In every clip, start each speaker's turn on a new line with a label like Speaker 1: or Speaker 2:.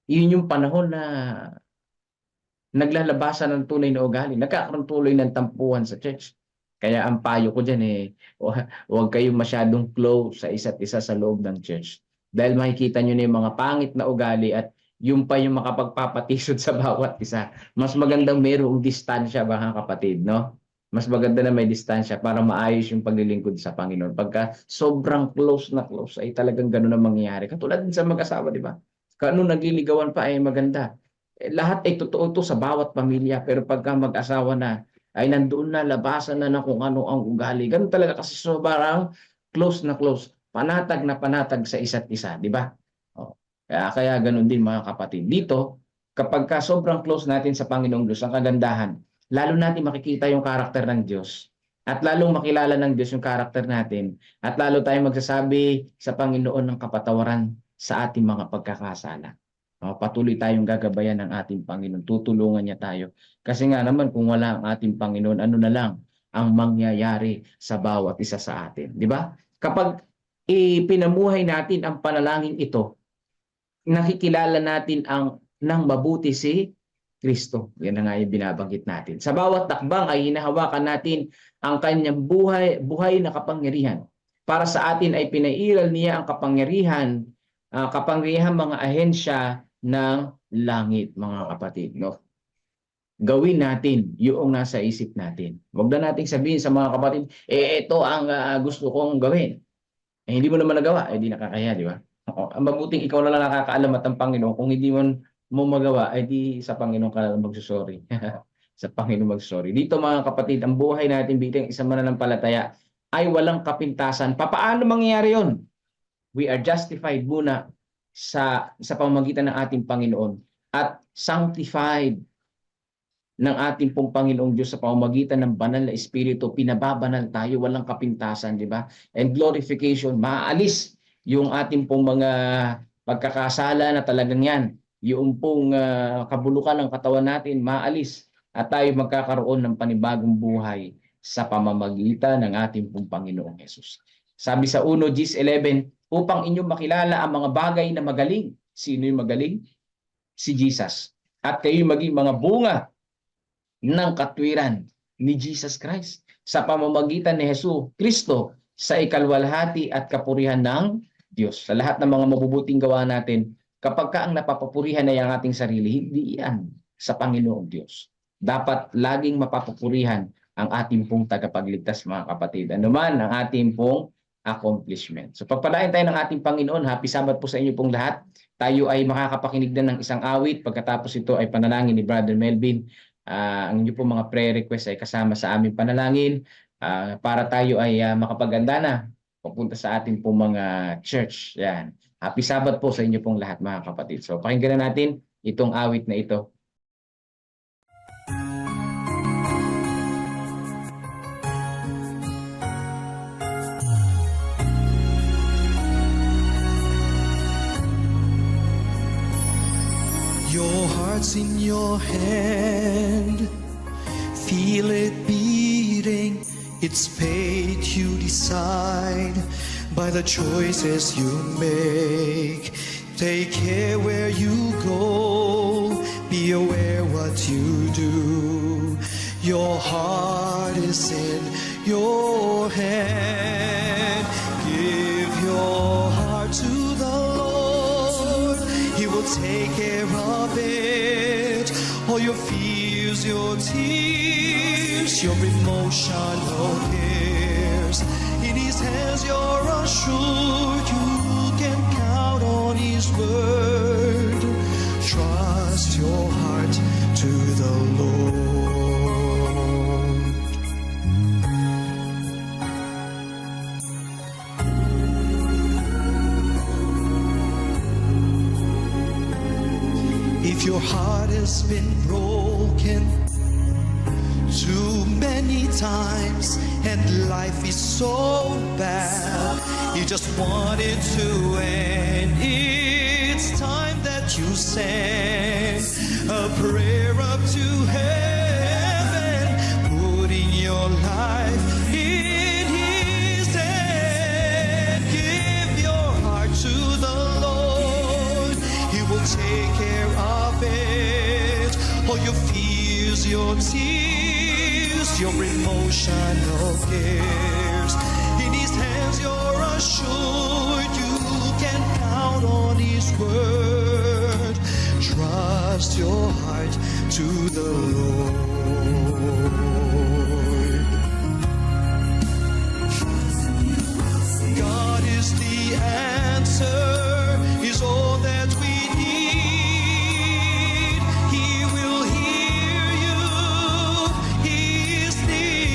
Speaker 1: Yun yung panahon na naglalabasan ng tunay na ugali. Nagkakaroon tuloy ng tampuhan sa church. Kaya ang payo ko dyan huwag kayong masyadong close sa isa't isa sa loob ng church. Dahil makikita nyo na yung mga pangit na ugali at yung pa yung makapagpapatisod sa bawat isa. Mas magandang mayroong distansya, mga kapatid, no? Mas maganda na may distansya para maayos yung paglilingkod sa Panginoon. Pagka sobrang close na close ay talagang gano'n ang mangyayari. Katulad din sa mag-asawa, di ba? Kano nagliligawan pa ay maganda. Lahat ay totoo ito sa bawat pamilya, pero pagka mag-asawa na, ay nandoon na, labasan na kung ano ang ugali. Ganun talaga kasi sobrang close na close. Panatag na panatag sa isa't isa, di ba? O, kaya ganun din, mga kapatid. Dito, kapag ka sobrang close natin sa Panginoong Diyos, ang kagandahan, lalo natin makikita yung karakter ng Diyos. At lalong makilala ng Diyos yung karakter natin. At lalo tayong magsasabi sa Panginoon ng kapatawaran sa ating mga pagkakasala. Patuloy tayong gagabayan ng ating Panginoon. Tutulungan niya tayo. Kasi nga naman kung wala ang ating Panginoon, ano na lang ang mangyayari sa bawat isa sa atin. Di ba? Kapag ipinamuhay natin ang panalangin ito, nakikilala natin ng mabuti si Kristo. Yan na nga yung binabanggit natin. Sa bawat takbang ay hinahawakan natin ang kanyang buhay na kapangyarihan. Para sa atin ay pinairal niya ang kapangyarihan mga ahensya ng langit, mga kapatid. No? Gawin natin yung nasa isip natin. Huwag na nating sabihin sa mga kapatid, ito ang gusto kong gawin. Hindi mo naman nagawa, di nakakaya, di ba? Ang mabuting ikaw na lang nakakaalam at ang Panginoon. Kung hindi mo magawa, di sa Panginoon ka na magsusorry. Sa Panginoon magsusorry. Dito, mga kapatid, ang buhay natin bilang isang mananampalataya ay walang kapintasan. Paano mangyayari yon? We are justified muna sa pamamagitan ng ating Panginoon at sanctified ng ating pong Panginoong Diyos sa pamamagitan ng banal na Espiritu. Pinababanal tayo, walang kapintasan, di ba? And glorification, maaalis yung ating pong mga pagkakasala na talagang yan. Yung pong kabulukan ng katawan natin, maalis at tayo magkakaroon ng panibagong buhay sa pamamagitan ng ating pong Panginoong Hesus. Sabi sa 1:11, upang inyong makilala ang mga bagay na magaling. Sino yung magaling? Si Jesus. At kayo maging mga bunga ng katwiran ni Jesus Christ sa pamamagitan ni Hesus Kristo sa ikalwalhati at kapurihan ng Diyos. Sa lahat ng mga mabubuting gawa natin, kapag ang napapapurihan ay ang ating sarili, hindi yan sa Panginoong Diyos. Dapat laging mapapapurihan ang ating pong tagapagligtas, mga kapatid. Ano man ang ating pong accomplishment. So pagpalain tayo ng ating Panginoon. Happy Sabbath po sa inyo pong lahat. Tayo ay makakapakinig din ng isang awit. Pagkatapos ito ay panalangin ni Brother Melvin. Ang inyo pong mga prayer request ay kasama sa aming panalangin para tayo ay makapaganda na papunta sa ating pong mga church. Yan. Happy Sabbath po sa inyo pong lahat, mga kapatid. So pakinggan na natin itong awit na ito.
Speaker 2: Your heart's in your hand, feel it beating, it's fate you decide by the choices you make. Take care where you go, be aware what you do. Your heart is in your hand, give your heart to the Lord, He will take care of it. All your fears, your tears, your emotional cares, in His hands you're assured. You can count on His word. Trust your heart to the Lord. If your heart has been broken too many times and life is so bad, you just want it to end, it's time that you send a prayer up to heaven, putting your life in His hand. Give your heart to the Lord. your emotional cares. In His hands you're assured you can count on His word. Trust your heart to the Lord. God is the answer, is all that we need. He will hear you, He is near.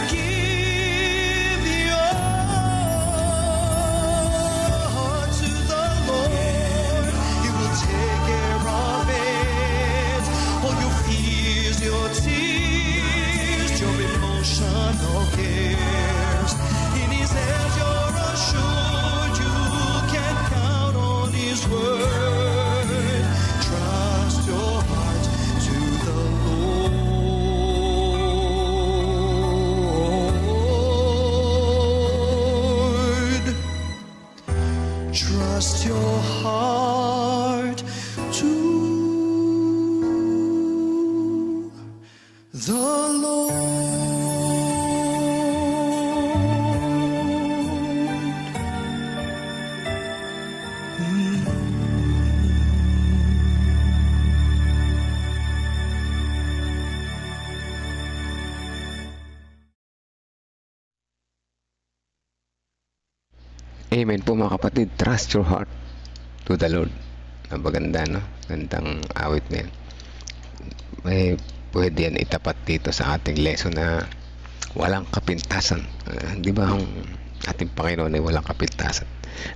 Speaker 2: Give your heart to the Lord, He will take care of it. All your fears, your tears, your emotional cares. In His hands you're assured you can count on His word. Trust your heart to the Lord. Trust your heart to the Lord.
Speaker 3: Amen po mga kapatid. Trust your heart to the Lord. Ang maganda, no? Gandang awit na yan. May pwede yan itapat dito sa ating lesson na walang kapintasan. Di ba ang ating Panginoon ay walang kapintasan?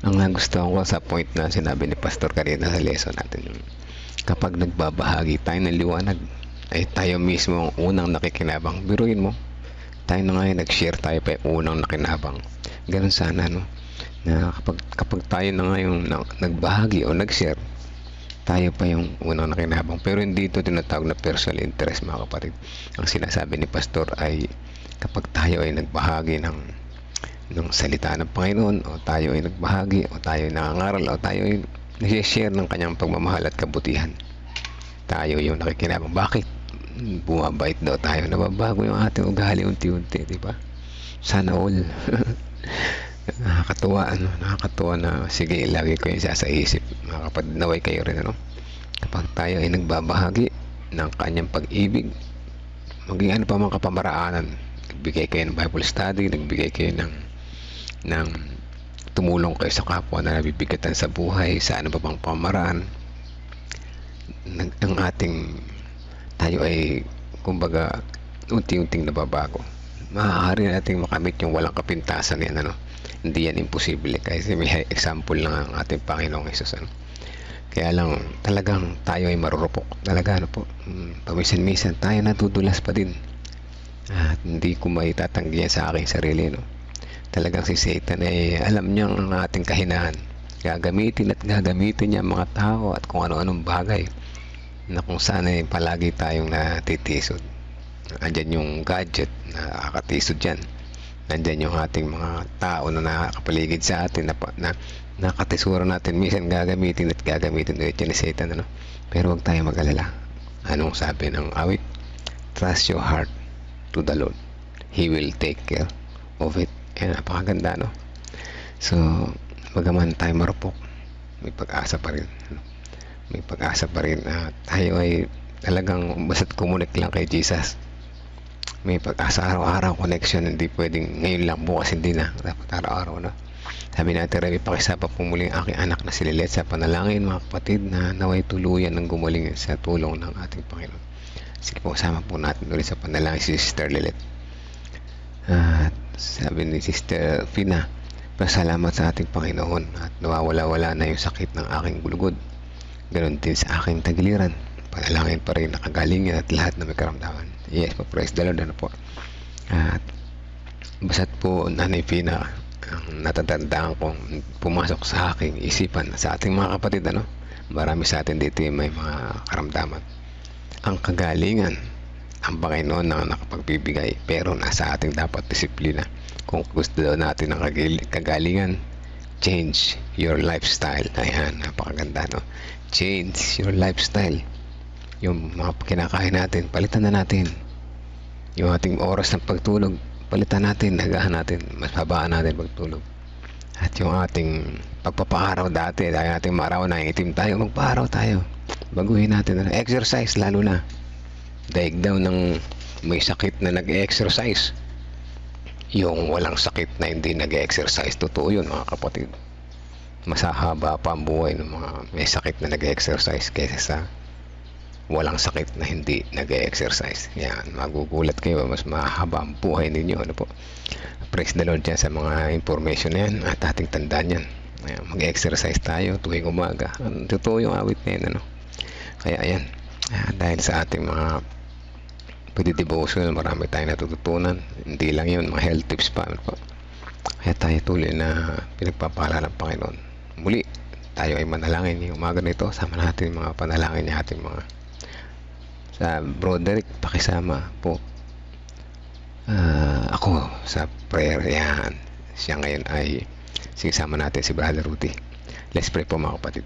Speaker 3: Ang nagustuhan ko sa point na sinabi ni Pastor kanina sa lesson natin, yung kapag nagbabahagi tayo ng liwanag, ay tayo mismo ang unang nakikinabang. Biruin mo, tayo na ngayon nag-share, tayo pa yung unang nakinabang. Ganun sana, no? Na kapag tayo na ngayon nagbahagi o nag-share, tayo pa yung unang nakinabang. Pero hindi ito tinatawag na personal interest, mga kapatid. Ang sinasabi ni Pastor ay kapag tayo ay nagbahagi ng salita ng Panginoon, o tayo ay nagbahagi, o tayo ay nangangaral, o tayo ay nag-share ng kanyang pagmamahal at kabutihan, tayo yung nakikinabang. Bakit? Bumabait daw tayo, nababago yung ating ugali unti-unti, di ba? Sana all. Nakakatuwa na sige, lagi ko yung sa isip, mga kapatid, naway kayo rin, ano? Kapag tayo ay nagbabahagi ng kanyang pag-ibig, maging ano pa mga kapamaraanan, nagbigay kayo ng Bible study, nagbigay kayo ng tumulong kayo sa kapwa na nabibigatan sa buhay, sa ano pa bang pamaraan, ang ating tayo ay kumbaga unti-unting nababago. Maaari nating makamit yung walang kapintasan yan, ano? Hindi yan imposible, kasi may example lang ang ating Panginoong Hesus, ano? Kaya lang talagang tayo ay marurupok talaga, ano po. Paminsan-minsan tayo natudulas pa din, at hindi ko maitatanggi yan sa aking sarili, no? Talagang si Satan ay alam niya ang ating kahinaan, gagamitin niya mga tao at kung ano-anong bagay na kung saan ay palagi tayong natitisod. Andyan yung gadget na nakakatisod dyan. Nandyan yung ating mga tao na nakakapaligid sa atin na nakatisura natin. Minsan gagamitin ulit yan ni Satan, ano? Pero huwag tayo mag-alala. Anong sabi ng awit? Trust your heart to the Lord. He will take care of it. Yan, napakaganda, no? So, bagaman tayo marupok, may pag-asa pa rin, ano? May pag-asa pa rin na tayo ay talagang basta't kumunik lang kay Jesus. May pag-asa, araw-araw connection, hindi pwedeng ngayon lang, bukas hindi na, dapat araw-araw na. Sabi natin, Remy, pakisapa po muli ang aking anak na si Lilet sa panalangin, mga kapatid, na naway tuluyan ng gumaling sa tulong ng ating Panginoon. Sige po, sama po natin ulit sa panalangin si Sister Lilet. At sabi ni Sister Fina, pasalamat sa ating Panginoon at nawawala-wala na yung sakit ng aking gulugod. Ganon din sa aking tagiliran. Panalangin pa rin nakagalingan at lahat na may karamdaman. Yes po, praise the Lord, ano po. At basta't po, Nanay Fina, ang natatandaan kong pumasok sa aking isipan sa ating mga kapatid, ano, marami sa atin dito yung may mga karamdaman. Ang kagalingan, ang Panginoon na nakapagbibigay, pero nasa ating dapat disiplina. Kung gusto daw natin ng kagalingan, change your lifestyle. Ayan, napakaganda, no? Change your lifestyle. Yung mga kinakain natin, palitan na natin. Yung ating oras ng pagtulog, palitan natin, hagahan natin, mas habaan natin pagtulog. At yung ating pagpapaaraw dati, dahil natin maaraw na itim tayo, magpaaraw tayo. Baguhin natin na exercise, lalo na. Daig daw ng may sakit na nag-exercise. Yung walang sakit na hindi nag-exercise, totoo yun mga kapatid. Masahaba pa ang buhay ng mga may sakit na nag-exercise kaysa sa walang sakit na hindi nag-exercise. Yan, magugulat kayo, mas mahaba ang buhay ninyo. Ano po? Praise the Lord dyan sa mga information na yan at ating tandaan yan. Mag-exercise tayo tuwing umaga. Totoo yung awit na yan, ano? Kaya ayan, dahil sa ating mga pagdidevotion, marami tayong natututunan. Hindi lang yun, mga health tips pa, ano po? Kaya tayo tuloy na pinagpapala ng Panginoon. Muli, tayo ay manalangin yung umaga nito. Sama natin mga panalangin niya ating mga sa Broderick, pakisama po ako sa prayer. Yan, siya ngayon ay sinasama natin si Brother Rudy. Let's pray po mga kapatid.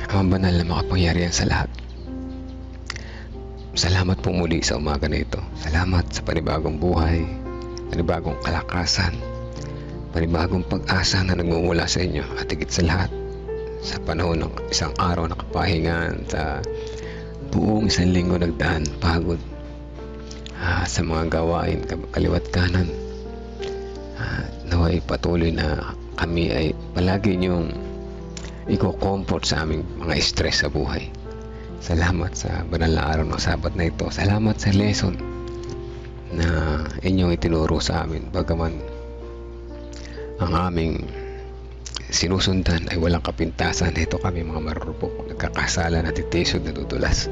Speaker 3: Ang banal na makapangyarihan sa lahat, salamat po muli sa umaga na ito. Salamat sa panibagong buhay, panibagong kalakasan, panibagong pag-asa na nagmumula sa inyo. At higit sa lahat, sa panahon ng isang araw na kapahingan, sa buong isang linggo nagdaan, pagod, sa mga gawain, kaliwat kanan, naway patuloy na kami ay palagi niyong i-comfort sa aming mga stress sa buhay. Salamat sa banal na araw ng Sabat na ito. Salamat sa lesson na inyong itinuro sa amin. Bagaman ang aming sinusundan ay walang kapintasan, ito kami mga marurupok, nagkakasala, natitisod, natutulas.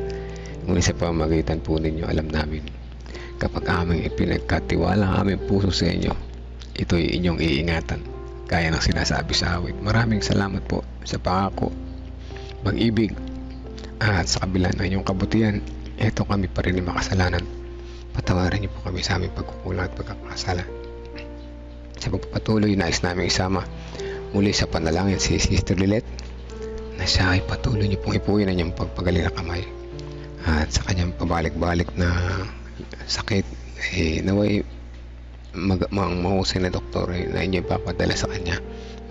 Speaker 3: Ngunit sa pamamagitan po ninyo, alam namin, kapag aming ipinagkatiwala ang aming puso sa inyo, ito'y inyong iingatan, kaya ng sinasabi sa awit. Maraming salamat po sa pangako, pag-ibig, at sa kabila ng inyong kabutihan, ito kami pa rin makasalanan. Patawarin niyo po kami sa aming pagkukulang at pagkakasala. Sa pagpapatuloy, nais namin isama muli sa panalangin si Sister Lilette, na siya ay patuloy niyo pong ipuin ang inyong pagpagaling na kamay. At sa kanyang pabalik-balik na sakit, naway mahusay na doktor na inyo ipapadala sa kanya,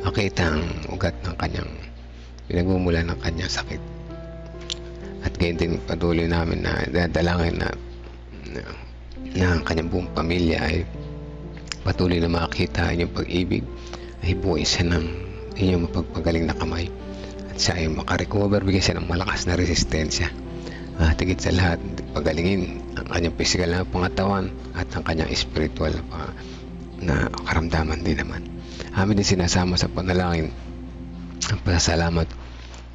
Speaker 3: makita ang ugat ng kanyang pinagmumula ng kanyang sakit. At gayon din patuloy namin na dadalangin na ang kanyang buong pamilya ay patuloy na makita inyong pag-ibig, ay buuin siya ng inyong mapagpagaling na kamay, at siya ay makarecover, bigyan siya ng malakas na resistensya. At higit sa lahat, pagalingin ang kanyang physical na pangatawan at ang kanyang spiritual na karamdaman din naman. Amin din sinasama sa panalangin ang pasasalamat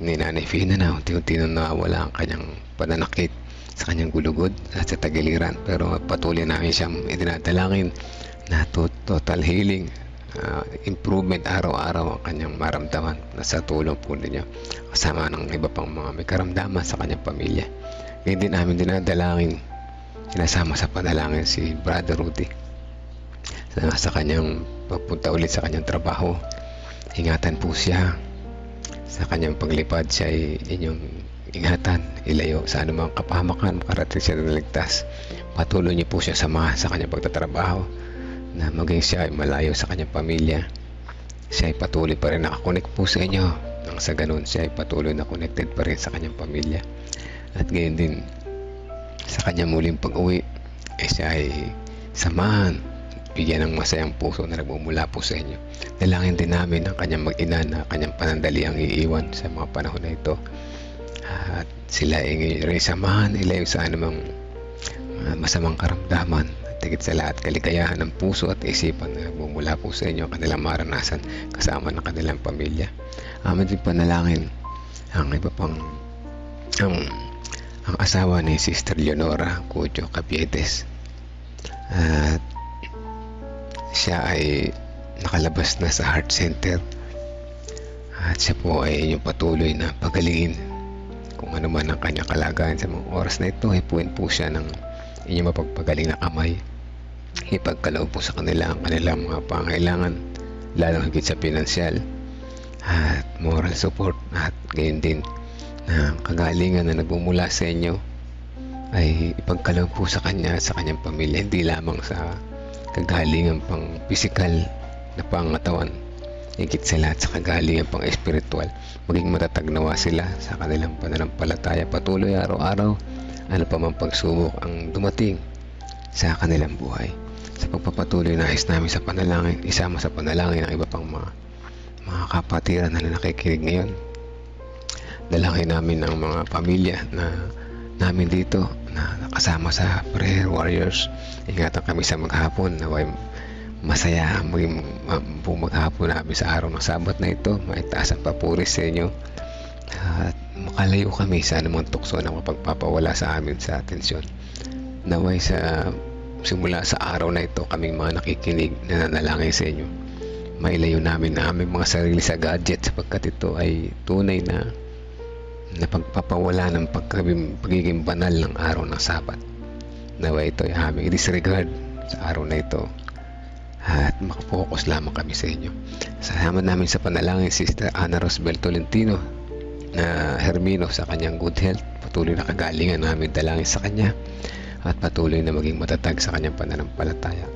Speaker 3: ni Nanay Fina na unti-unti na nawawala ang kanyang pananakit sa kanyang gulugod at sa tagiliran. Pero patuloy namin siyang idinadalangin na total healing, improvement araw-araw ang kanyang maramdaman, na sa tulong po ninyo kasama ng iba pang mga may karamdaman sa kanyang pamilya. Ngayon din namin dinadalangin, sinasama sa panalangin si Brother Rudy sa kanyang pagpunta ulit sa kanyang trabaho. Ingatan po siya sa kanyang paglipad, siya ay inyong ingatan, ilayo sa anumang kapahamakan, makarating siya na ligtas. Patuloy niyo po siya samahan sa kanyang pagtatrabaho, na maging siya ay malayo sa kanyang pamilya. Siya ay patuloy pa rin nakakonect po sa inyo, nang sa ganun siya ay patuloy na connected pa rin sa kanyang pamilya. At gayon din sa kanyang muling pag-uwi, siya ay samahan, bigyan ng masayang puso na nagmumula po sa inyo. Dalangin din namin ang kanyang mag-ina na kanyang panandaliang iiwan sa mga panahon na ito. At sila ay rin samahan, ilayo sa anumang masamang karamdaman. At higit sa lahat, kaligayahan ng puso at isipan na nagmumula po sa inyo, kanilang maranasan kasama ng kanilang pamilya. Amin din panalangin ang iba pang ang asawa ni Sister Leonora Cujo Capietes. At siya ay nakalabas na sa heart center, at siya po ay inyong patuloy na pagalingin kung ano man ang kanyang kalagayan sa mga oras na ito. Ipuin po siya ng inyong mapagpagaling na kamay, ipagkaloob po sa kanila ang kanilang mga pangailangan, lalong higit sa pinansyal at moral support. At gayon din na kagalingan na nagmumula sa inyo ay ipagkaloob po sa Kanya at sa Kanyang pamilya, hindi lamang sa kagalingan pang pisikal na pangatawan, higit sa lahat sa kagalingan pang espiritual. Maging matatag nawa sila sa kanilang pananampalataya patuloy araw-araw, ano pa mang pagsubok ang dumating sa kanilang buhay. Sa pagpapatuloy nais namin sa panalangin, isama sa panalangin ang iba pang mga kapatiran na nakikinig ngayon. Dalangin namin ang mga pamilya na namin dito na nakasama sa Prayer Warriors. Ingatan kami sa maghapon, naway masaya maging buong maghapon namin sa araw ng Sabat na ito. Maitaas ang papuri sa inyo at makalayo kami sa anumang tukso na mapagpapawala sa amin sa atensyon. Naway sa simula sa araw na ito, kaming mga nakikinig na nanalangin sa inyo, mailayo namin na aming mga sarili sa gadget, sapagkat ito ay tunay na pagpapawala ng pagiging banal ng araw ng Sabat. Naway ito ay aming disregard sa araw na ito at makapokus lamang kami sa inyo. Salamat namin sa panalangin Sister Ana Rosbel Tolentino na Hermino sa kanyang good health. Patuloy na kagalingan namin dalangin sa kanya at patuloy na maging matatag sa kanyang pananampalataya.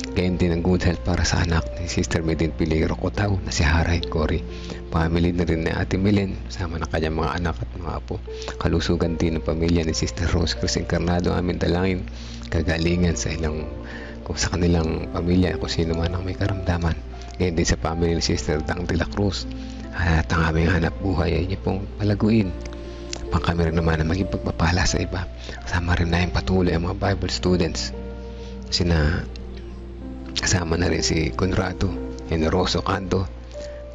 Speaker 3: Gayon din ang good health para sa anak ni Sister Medin Pilero Cotaw na si Haray Cory. Family na rin ni Ate Milen, sama ng kanyang mga anak at mga apo. Kalusugan din ng pamilya ni Sister Rose Cruz Encarnado, amin dalangin kagalingan sa sa kanilang pamilya, kung sino man ang may karamdaman. Gayon din sa family ni Sister Dang de la Cruz. At ang aming hanap buhay ay niyo pong palaguin. Pang kami rin naman na maging pagpapala sa iba. Kasama rin na yung patuloy ang mga Bible students. Kasama na rin si Conrado Generoso Canto,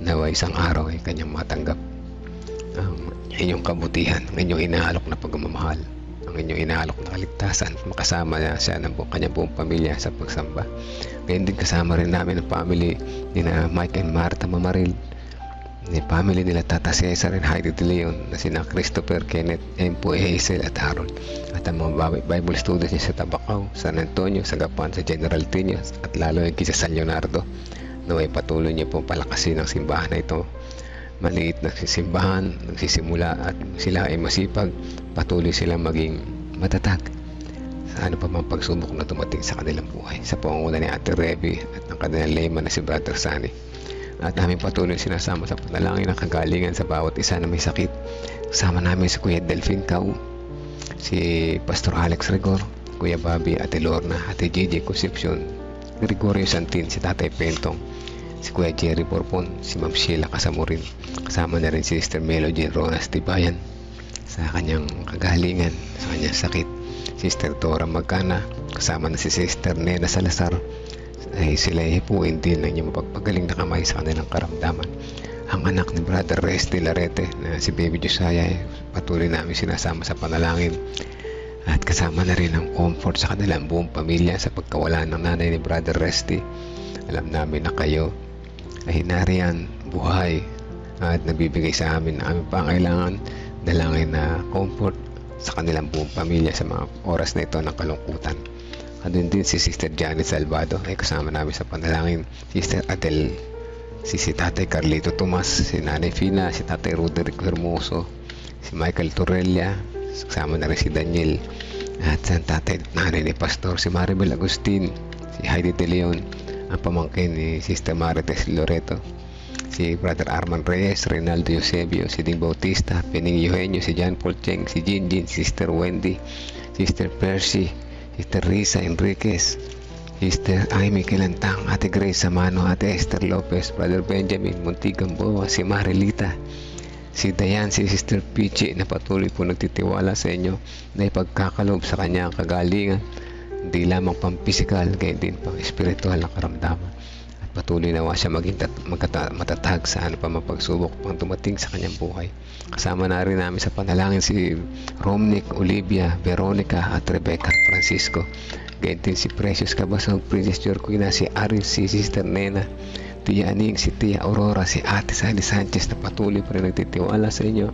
Speaker 3: naway isang araw ay kanyang matanggap ang inyong kabutihan, ang inyong inaalok na pagmamahal, ang inyong inaalok na kaligtasan. Makasama na siya ng kanyang buong pamilya sa pagsamba. Ngayon din kasama rin namin ang family ni na Mike and Martha Mamaril, ni family nila Tata Cesar and Heidi De Leon, na sina Christopher, Kenneth, Empo, Hazel at Aaron, at ang mga Bible students niya sa Tabacaw, San Antonio, sa Gapan, sa General Triñas, at lalo yung sa San Leonardo. Naway patuloy niyo pong palakasin ang simbahan na ito. Maliit na simbahan, nagsisimula at sila ay masipag, patuloy silang maging matatag sa ano pa mang pagsubok na dumating sa kanilang buhay. Sa pangunguna ni Ate Reby at ang kanilang layman na si Brother Sunny. At aming patuloy sinasama sa panalangin ng kagalingan sa bawat isa na may sakit. Kasama namin si Kuya Delphine Cau, si Pastor Alex Rigor, Kuya Bobby, Ate Lorna, Ate Gigi Concepcion, Gregorio Santin, si Tatay Pentong, si Kuya Jerry Porpon, si Ma'am Sheila Kasamurin. Kasama na rin si Sister Melody Ronas Tibayan sa kanyang kagalingan, sa kanyang sakit. Sister Dora Magana, kasama na si Sister Nena Salazar, ay sila hipuin din ng inyong mapagpagaling na kamay sa kanilang karamdaman. Ang anak ni Brother Resty Larete na si Baby Josiah ay patuloy namin sinasama sa panalangin, at kasama na rin ang comfort sa kanilang buong pamilya sa pagkawala ng nanay ni Brother Resty. Alam namin na kayo ay nariyan, buhay, at nabibigay sa amin na aming pangailangan. Dalangin na comfort sa kanilang buong pamilya sa mga oras na ito ng kalungkutan. Andun din si Sister Janet Salvado ay kasama namin sa panalangin. Sister Adel, si Tatay Carlito Tomas, si Nanay Fina, si Tatay Roderick Hermoso, si Michael Torrelia, kasama na rin si Daniel, at si Tatay Nanay ni Pastor, si Maribel Agustin, si Heidi De Leon, ang pamangkin ni Sister Marites Loreto, si Brother Arman Reyes, Reynaldo Eusebio, si Ding Bautista, Pening Eugenio, si John Paul Cheng, si Jinjin, Sister Wendy, Sister Percy, Sister Risa Enriquez, Sister Amy Kilantang, Ate Grace Samano, Ate Esther Lopez, Brother Benjamin Montigamboa, si Marilita, si Dayan, si Sister Pichi, na patuloy po nagtitiwala sa inyo na ipagkakalob sa kanya ang kagalingan, hindi lamang pang physical, gayon din pang spiritual na karamdaman. At patuloy nawa siya maging matatag sa ano pa mapagsubok pang dumating sa kanyang buhay. Kasama na rin namin sa panalangin si Romnick, Olivia, Veronica at Rebecca Francisco. Gayon din si Precious Cabasog, Princess Jorquina, si Aril, si Sister Nena, Tia Aning, si Tia Aurora, si Ate Sally Sanchez na patuloy pa rin nagtitiwala sa inyo,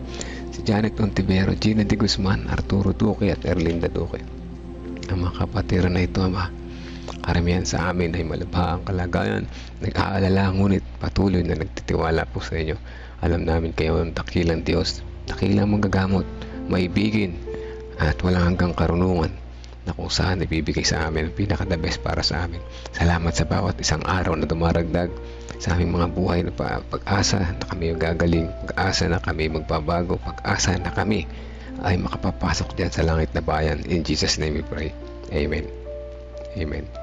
Speaker 3: si Janet Ontivero, Gina de Guzman, Arturo Duque at Erlinda Duque. Ang mga kapatiran na ito, karamihan sa amin ay malabha ang kalagayan, nag-aalala, ngunit patuloy na nagtitiwala po sa inyo. Alam namin kayo ang dakilang Diyos, dakilang manggagamot, maibigin, at walang hanggang karunungan na kung saan ibibigay sa amin ang pinaka-the best para sa amin. Salamat sa bawat isang araw na dumaragdag sa aming mga buhay na pag-asa na kami gagaling, pag-asa na kami magbabago, pag-asa na kami ay makapapasok dyan sa langit na bayan. In Jesus' name we pray. Amen. Amen.